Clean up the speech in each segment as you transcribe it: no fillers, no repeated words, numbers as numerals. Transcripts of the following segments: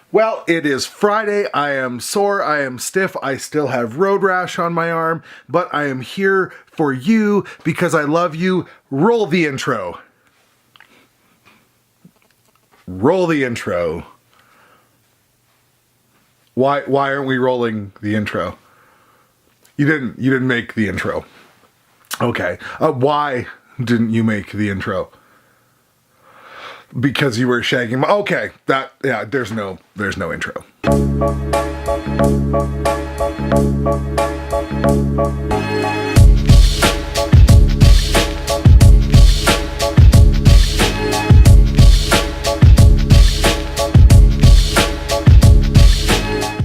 Well, it is Friday. I am sore. I am stiff. I still have road rash on my arm, but I am here for you because I love you. Roll the intro. Roll the intro. Why aren't we rolling the intro? You didn't make the intro. Okay. Why didn't you make the intro? Because you were shagging my... Okay, there's no intro.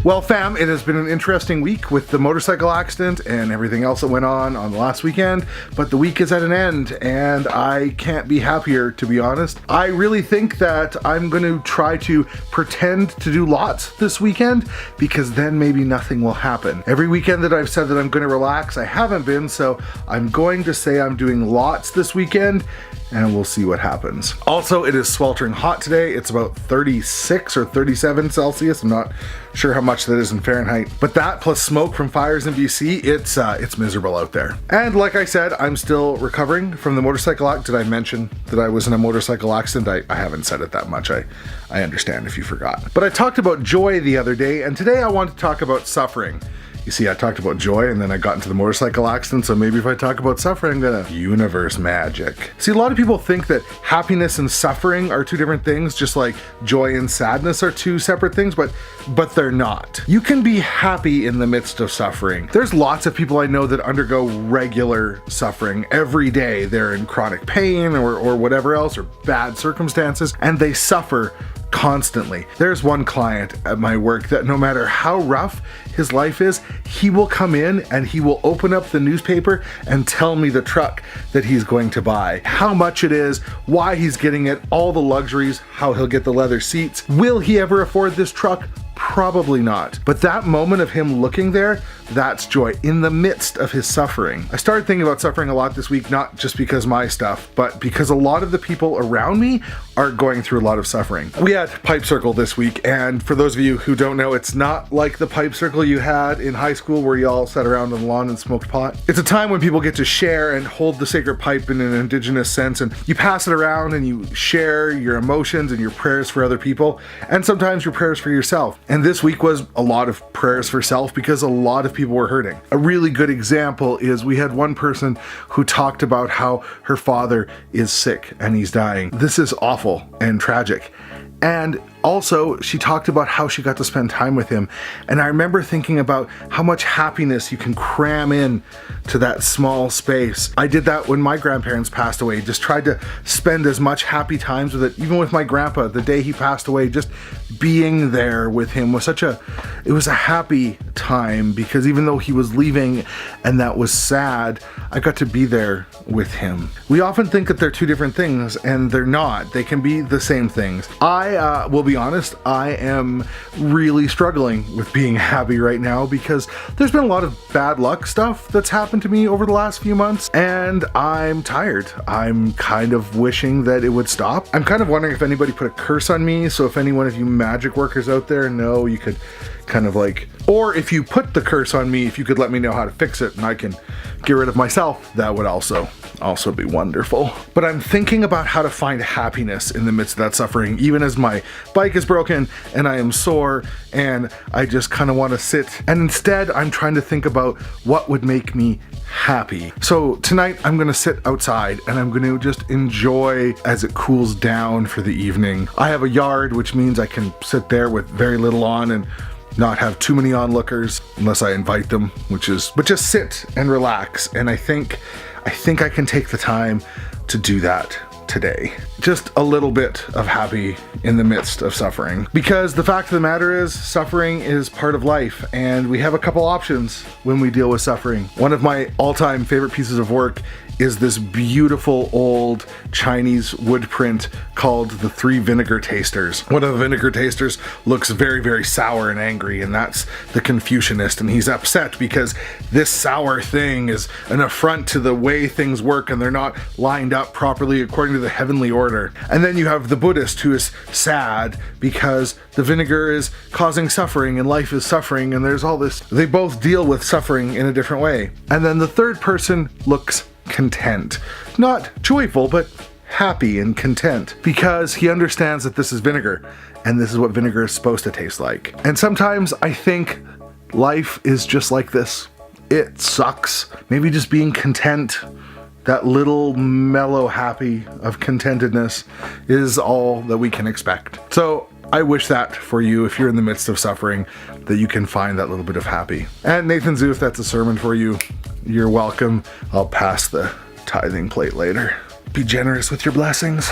Well, fam, it has been an interesting week with the motorcycle accident and everything else that went on the last weekend, but the week is at an end and I can't be happier, to be honest. I really think that I'm going to try to pretend to do lots this weekend because then maybe nothing will happen. Every weekend that I've said that I'm going to relax, I haven't been, so I'm going to say I'm doing lots this weekend and we'll see what happens. Also, it is sweltering hot today. It's about 36 or 37 Celsius. I'm not sure how much that is in Fahrenheit, but that plus smoke from fires in BC, it's miserable out there. And like I said, I'm still recovering from the motorcycle accident. Did I mention that I was in a motorcycle accident? I haven't said it that much. I understand if you forgot. But I talked about joy the other day, and today I want to talk about suffering. You see, I talked about joy and then I got into the motorcycle accident, so maybe if I talk about suffering, I'm gonna universe magic. See, a lot of people think that happiness and suffering are two different things, just like joy and sadness are two separate things, but they're not. You can be happy in the midst of suffering. There's lots of people I know that undergo regular suffering every day. They're in chronic pain or whatever else, or bad circumstances, and they suffer constantly. There's one client at my work that no matter how rough his life is, he will come in and he will open up the newspaper and tell me the truck that he's going to buy, how much it is, why he's getting it, all the luxuries, how he'll get the leather seats. Will he ever afford this truck? Probably not. But that moment of him looking there, that's joy in the midst of his suffering. I started thinking about suffering a lot this week, not just because my stuff, but because a lot of the people around me are going through a lot of suffering. We had Pipe Circle this week, and for those of you who don't know, it's not like the Pipe Circle you had in high school where you all sat around on the lawn and smoked pot. It's a time when people get to share and hold the sacred pipe in an indigenous sense, and you pass it around and you share your emotions and your prayers for other people, and sometimes your prayers for yourself. And this week was a lot of prayers for self because a lot of people were hurting. A really good example is we had one person who talked about how her father is sick and he's dying. This is awful and tragic. And also, she talked about how she got to spend time with him. And I remember thinking about how much happiness you can cram in to that small space. I did that when my grandparents passed away, just tried to spend as much happy times with it. Even with my grandpa, the day he passed away, just being there with him was it was a happy time because even though he was leaving and that was sad, I got to be there with him. We often think that they're two different things and they're not. They can be the same things. I will be honest, I am really struggling with being happy right now because there's been a lot of bad luck stuff that's happened to me over the last few months and I'm tired. I'm kind of wishing that it would stop. I'm kind of wondering if anybody put a curse on me, so if any one of you magic workers out there know, you could kind of like, or if you put the curse on me, if you could let me know how to fix it and I can get rid of myself, that would also be wonderful. But I'm thinking about how to find happiness in the midst of that suffering, even as my bike is broken and I am sore and I just kind of want to sit. And instead, I'm trying to think about what would make me happy. So tonight I'm going to sit outside and I'm going to just enjoy as it cools down for the evening. I have a yard, which means I can sit there with very little on and not have too many onlookers unless I invite them, but just sit and relax. And I think I can take the time to do that today. Just a little bit of happy in the midst of suffering. Because the fact of the matter is, suffering is part of life, and we have a couple options when we deal with suffering. One of my all-time favorite pieces of work is this beautiful old Chinese wood print called the Three Vinegar Tasters. One of the vinegar tasters looks very, very sour and angry, and that's the Confucianist, and he's upset because this sour thing is an affront to the way things work and they're not lined up properly according to the heavenly order. And then you have the Buddhist, who is sad because the vinegar is causing suffering and life is suffering, and there's all this. They both deal with suffering in a different way. And then the third person looks content. Not joyful, but happy and content, because he understands that this is vinegar and this is what vinegar is supposed to taste like. And sometimes I think life is just like this. It sucks. Maybe just being content, that little mellow happy of contentedness, is all that we can expect. So I wish that for you, if you're in the midst of suffering, that you can find that little bit of happy. And Nathan Zoo, if that's a sermon for you, you're welcome. I'll pass the tithing plate later. Be generous with your blessings.